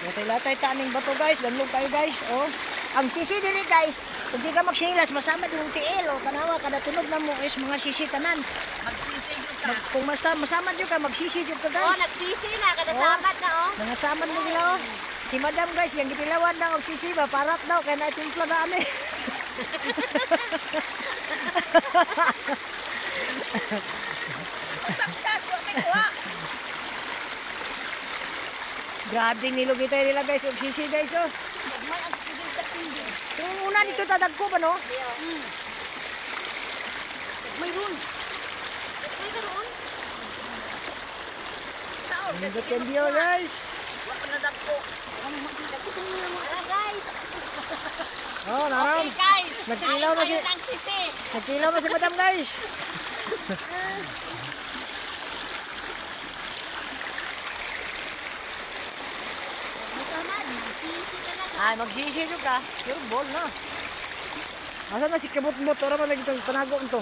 Latay-latay taning bato guys. Ganlog kayo guys. Oh. Ang sisi dili guys. Kung di ka magsinilas, masama din yung tiil. O tanawa, kada tunog na mo is mga sisi tanan. Magsisi yun ka. Kung masama dyan ka, magsisi dyan ka Oh, guys. nagsisi na. Kada sabat na oh. Mga saman mo nila oh. Si madam guys, yung gitilawan na og sisi ba, parat daw. Kaya naitimpla na ano eh. Grabe nilog ito nila guys, og sisi guys oh. Yung una nito tadagko ba no? Mayroon. Mayroon. Saan? Ang ganda guys. Wala na dako. Ala guys. Oh, naram. Okay guys. Nagkilaw na si Kain tayo ng sisi. Nagkilaw na si madam guys. Sisi talaga. Ay, magsisi dyan ka. Pero ball na. Asa na si kabot-bot? Tora mo lagi itong panago ito.